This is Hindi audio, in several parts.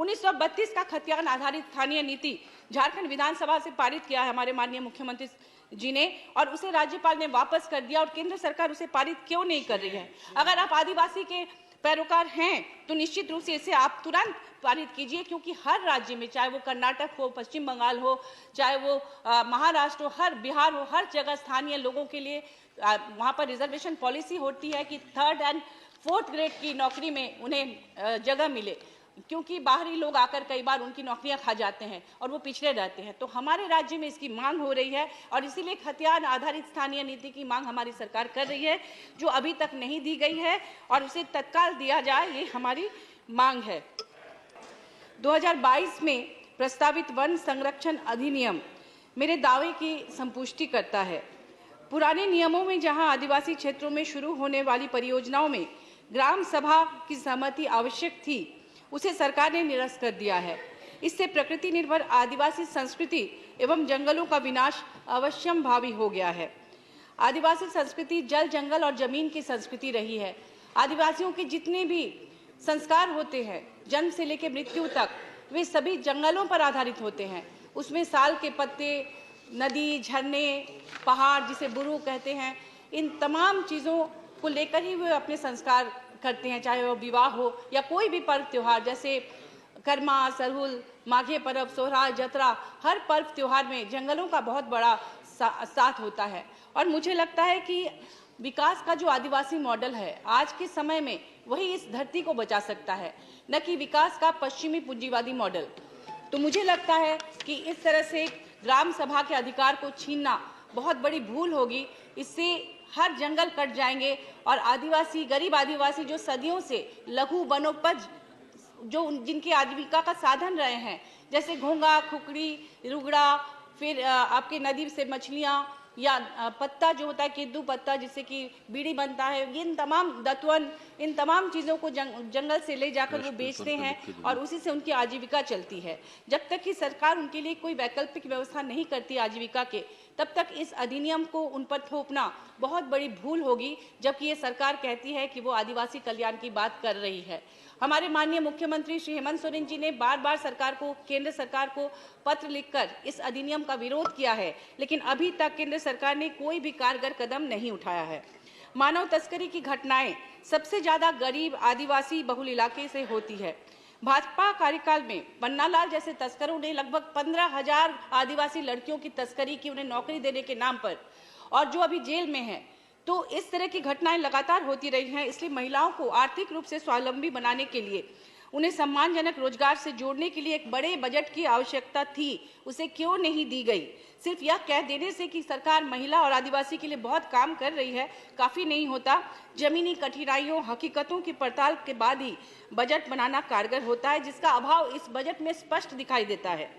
1932 का खतियान आधारित स्थानीय नीति झारखंड विधानसभा से पारित किया है हमारे माननीय मुख्यमंत्री जी ने, और उसे राज्यपाल ने वापस कर दिया। और केंद्र सरकार उसे पारित क्यों नहीं कर रही है? अगर आप आदिवासी के पैरोकार हैं तो निश्चित रूप से इसे आप तुरंत पारित कीजिए, क्योंकि हर राज्य में, चाहे वो कर्नाटक हो, पश्चिम बंगाल हो, चाहे वो महाराष्ट्र हो, हर बिहार हो, हर जगह स्थानीय लोगों के लिए वहाँ पर रिजर्वेशन पॉलिसी होती है कि 3rd और 4th ग्रेड की नौकरी में उन्हें जगह मिले, क्योंकि बाहरी लोग आकर कई बार उनकी नौकरियां खा जाते हैं और वो पिछड़े रहते हैं। तो हमारे राज्य में इसकी मांग हो रही है और इसीलिए खतियान आधारित स्थानीय नीति की मांग हमारी सरकार कर रही है, जो अभी तक नहीं दी गई है, और उसे तत्काल दिया जाए, ये हमारी मांग है। 2022 में प्रस्तावित वन संरक्षण अधिनियम मेरे दावे की संपुष्टि करता है। पुराने नियमों में जहां आदिवासी क्षेत्रों में शुरू होने वाली परियोजनाओं में ग्राम सभा की सहमति आवश्यक थी, उसे सरकार ने निरस्त कर दिया है। इससे प्रकृति निर्भर आदिवासी संस्कृति एवं जंगलों का विनाश अवश्यंभावी हो गया है। आदिवासी संस्कृति जल, जंगल और जमीन की संस्कृति रही है। आदिवासियों के जितने भी संस्कार होते हैं, जन्म से लेकर मृत्यु तक, वे सभी जंगलों पर आधारित होते हैं। उसमें साल के पत्ते, नदी, झरने, पहाड़ जिसे बुरु कहते हैं, इन तमाम चीज़ों को लेकर ही वे अपने संस्कार करते हैं, चाहे वो विवाह हो या कोई भी पर्व त्योहार, जैसे कर्मा, सरहुल, माघे पर्व, सोहराय, जतरा, हर पर्व त्योहार में जंगलों का बहुत बड़ा साथ होता है। और मुझे लगता है कि विकास का जो आदिवासी मॉडल है आज के समय में, वही इस धरती को बचा सकता है, न कि विकास का पश्चिमी पूंजीवादी मॉडल। तो मुझे लगता है कि इस तरह से ग्राम सभा के अधिकार को छीनना बहुत बड़ी भूल होगी। इससे हर जंगल कट जाएंगे और आदिवासी, गरीब आदिवासी जो सदियों से लघु वनोपज, जो जिनकी आजीविका का साधन रहे हैं, जैसे घोंगा, खुकड़ी, रुगड़ा, फिर आपके नदी से मछलियाँ, या पत्ता जो होता है केदू पत्ता जिससे कि बीड़ी बनता है, इन तमाम दतवन, इन तमाम चीज़ों को जंगल से ले जाकर वो बेचते हैं और उसी से उनकी आजीविका चलती है। जब तक कि सरकार उनके लिए कोई वैकल्पिक व्यवस्था नहीं करती आजीविका के, तब तक इस अधिनियम को उन पर थोपना बहुत बड़ी भूल होगी, जबकि ये सरकार कहती है कि वो आदिवासी कल्याण की बात कर रही है। हमारे माननीय मुख्यमंत्री श्री हेमंत सोरेन जी ने बार बार सरकार को, केंद्र सरकार को पत्र लिखकर इस अधिनियम का विरोध किया है, लेकिन अभी तक केंद्र सरकार ने कोई भी कारगर कदम नहीं उठाया है। मानव तस्करी की घटनाएं सबसे ज्यादा गरीब आदिवासी बहुल इलाके से होती है। भाजपा कार्यकाल में पन्नालाल जैसे तस्करों ने लगभग 15,000 आदिवासी लड़कियों की तस्करी की, उन्हें नौकरी देने के नाम पर, और जो अभी जेल में हैं। तो इस तरह की घटनाएं लगातार होती रही हैं। इसलिए महिलाओं को आर्थिक रूप से स्वावलंबी बनाने के लिए, उन्हें सम्मानजनक रोजगार से जोड़ने के लिए एक बड़े बजट की आवश्यकता थी, उसे क्यों नहीं दी गई? सिर्फ यह कह देने से कि सरकार महिला और आदिवासी के लिए बहुत काम कर रही है, काफ़ी नहीं होता। जमीनी कठिनाइयों, हकीकतों की पड़ताल के बाद ही बजट बनाना कारगर होता है, जिसका अभाव इस बजट में स्पष्ट दिखाई देता है।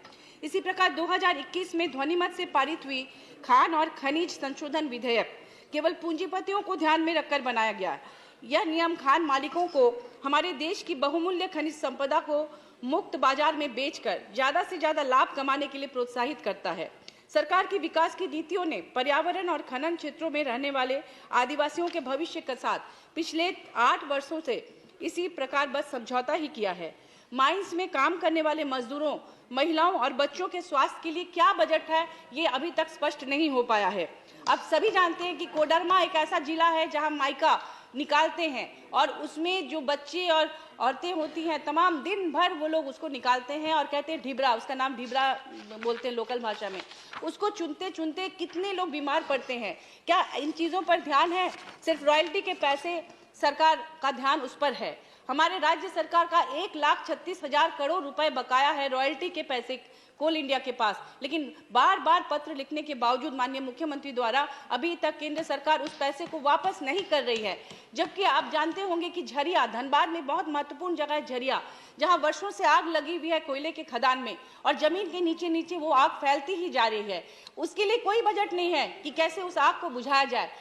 इसी प्रकार 2021 में ध्वनिमत से पारित हुई खान और खनिज संशोधन विधेयक केवल पूंजीपतियों को ध्यान में रखकर बनाया गया। यह नियम खान मालिकों को हमारे देश की बहुमूल्य खनिज संपदा को मुक्त बाजार में बेचकर ज्यादा से ज्यादा लाभ कमाने के लिए प्रोत्साहित करता है। सरकार की विकास की नीतियों ने पर्यावरण और खनन क्षेत्रों में रहने वाले आदिवासियों के भविष्य के साथ पिछले 8 वर्षों से इसी प्रकार बस समझौता ही किया है। माइंस में काम करने वाले मजदूरों, महिलाओं और बच्चों के स्वास्थ्य के लिए क्या बजट है, ये अभी तक स्पष्ट नहीं हो पाया है। अब सभी जानते हैं कि कोडरमा एक ऐसा जिला है जहां माइका निकालते हैं और उसमें जो बच्चे और औरतें होती हैं, तमाम दिन भर वो लोग उसको निकालते हैं और कहते हैं ढिबरा, उसका नाम ढिबरा बोलते हैं लोकल भाषा में। उसको चुनते चुनते कितने लोग बीमार पड़ते हैं। क्या इन चीज़ों पर ध्यान है? सिर्फ रॉयल्टी के पैसे सरकार का ध्यान उस पर है। हमारे राज्य सरकार का 1,36,000 करोड़ रुपए बकाया है रॉयल्टी के पैसे कोल इंडिया के पास, लेकिन बार बार पत्र लिखने के बावजूद माननीय मुख्यमंत्री द्वारा अभी तक केंद्र सरकार उस पैसे को वापस नहीं कर रही है। जबकि आप जानते होंगे कि झरिया, धनबाद में बहुत महत्वपूर्ण जगह है झरिया, जहां वर्षों से आग लगी हुई है कोयले के खदान में और जमीन के नीचे नीचे वो आग फैलती ही जा रही है। उसके लिए कोई बजट नहीं है कि कैसे उस आग को बुझाया जाए।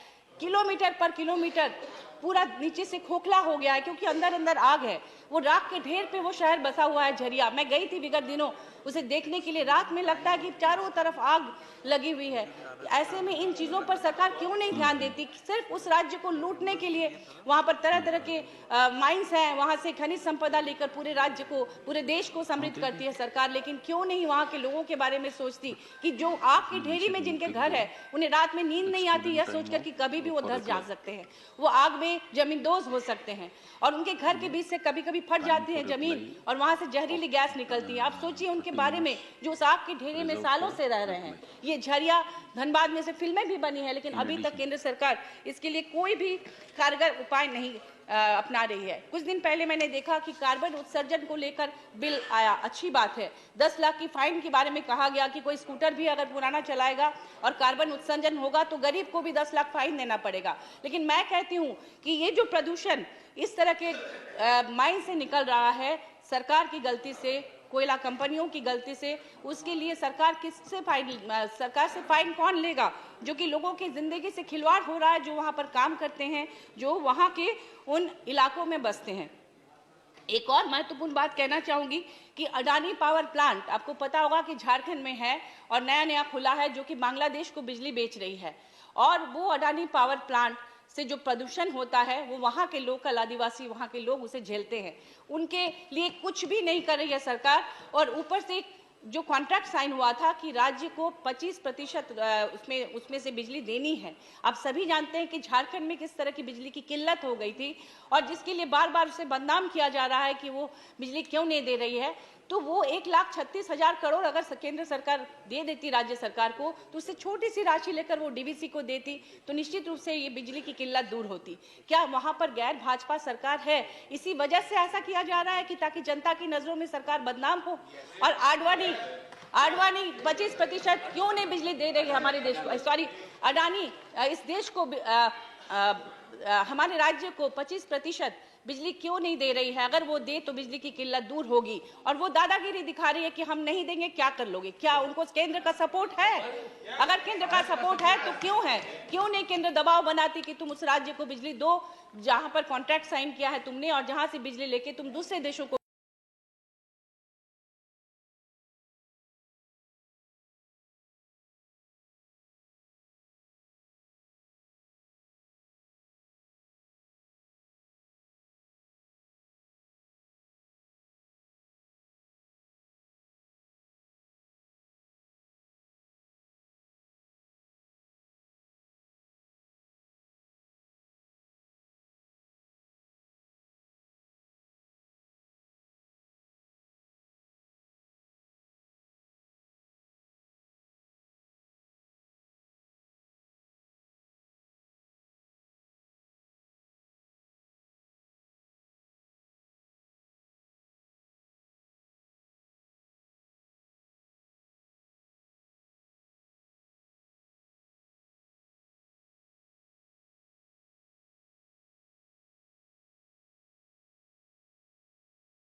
किलोमीटर पर किलोमीटर पूरा नीचे से खोखला हो गया है, क्योंकि अंदर अंदर आग है। वो राख के ढेर पे वो शहर बसा हुआ है झरिया। मैं गई थी विगत दिनों उसे देखने के लिए। रात में लगता है कि चारों तरफ आग लगी हुई है। ऐसे में इन चीज़ों पर सरकार क्यों नहीं ध्यान देती? सिर्फ उस राज्य को लूटने के लिए वहाँ पर तरह तरह के माइंस हैं, वहाँ से खनिज संपदा लेकर पूरे राज्य को, पूरे देश को समृद्ध करती है सरकार। लेकिन क्यों नहीं वहाँ के लोगों के बारे में सोचती कि जो आग की ढेरी में जिनके घर है, उन्हें रात में नींद नहीं आती यह सोचकर कि कभी भी वो धस जा सकते हैं, वो आग में जमींदोज हो सकते हैं, और उनके घर के बीच से कभी कभी फट जाती है जमीन और वहां से जहरीली गैस निकलती है। आप सोचिए उनके बारे में जो उस आग की ढेरी में सालों से रह रहे हैं। ये झरिया धनबाद में से फिल्में भी बनी है, लेकिन अभी तक केंद्र सरकार इसके लिए कोई भी कारगर उपाय नहीं अपना रही है। कुछ दिन पहले मैंने देखा कि कार्बन उत्सर्जन को लेकर बिल आया, अच्छी बात है। 10 लाख की फाइन के बारे में कहा गया कि कोई स्कूटर भी अगर पुराना चलाएगा और कार्बन उत्सर्जन होगा तो गरीब को भी 10 लाख फाइन देना पड़ेगा। लेकिन मैं कहती हूँ कि ये जो प्रदूषण इस तरह के माइन से निकल रहा है, सरकार की गलती से, कोयला कंपनियों की गलती से, उसके लिए सरकार से फाइन कौन लेगा? जो कि लोगों की जिंदगी से खिलवाड़ हो रहा है, जो वहां पर काम करते हैं, जो वहां के उन इलाकों में बसते हैं। एक और महत्वपूर्ण बात कहना चाहूंगी कि अडानी पावर प्लांट, आपको पता होगा कि झारखंड में है और नया नया खुला है, जो कि बांग्लादेश को बिजली बेच रही है। और वो अडानी पावर प्लांट से जो प्रदूषण होता है वो वहाँ के लोकल आदिवासी, वहाँ के लोग उसे झेलते हैं। उनके लिए कुछ भी नहीं कर रही है सरकार। और ऊपर से जो कॉन्ट्रैक्ट साइन हुआ था कि राज्य को 25% उसमें से बिजली देनी है। आप सभी जानते हैं कि झारखंड में किस तरह की बिजली की किल्लत हो गई थी, और जिसके लिए बार बार उसे बदनाम किया जा रहा है कि वो बिजली क्यों नहीं दे रही है। तो वो 1,36,000 करोड़ अगर केंद्र सरकार दे देती राज्य सरकार को, तो उससे छोटी सी राशि लेकर वो डीवीसी को देती, तो निश्चित रूप से ये बिजली की किल्लत दूर होती। क्या वहां पर गैर भाजपा सरकार है? इसी वजह से ऐसा किया जा रहा है कि ताकि जनता की नजरों में सरकार बदनाम हो। और आडवाणी 25% क्यों नहीं बिजली दे रही है हमारे देश को? सॉरी, अडानी इस देश को हमारे राज्य को 25% बिजली क्यों नहीं दे रही है? अगर वो दे तो बिजली की किल्लत दूर होगी। और वो दादागिरी दिखा रही है कि हम नहीं देंगे, क्या कर लोगे? क्या उनको केंद्र का सपोर्ट है? अगर केंद्र का सपोर्ट है तो क्यों है? क्यों नहीं केंद्र दबाव बनाती कि तुम उस राज्य को बिजली दो जहां पर कॉन्ट्रैक्ट साइन किया है तुमने, और जहां से बिजली लेके तुम दूसरे देशों को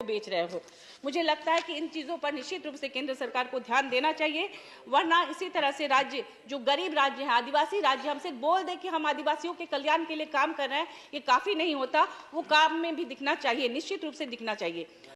बेच रहे हो। मुझे लगता है कि इन चीजों पर निश्चित रूप से केंद्र सरकार को ध्यान देना चाहिए, वरना इसी तरह से राज्य, जो गरीब राज्य है, आदिवासी राज्य, हमसे बोल दे कि हम आदिवासियों के कल्याण के लिए काम कर रहे हैं, ये काफी नहीं होता। वो काम में भी दिखना चाहिए, निश्चित रूप से दिखना चाहिए।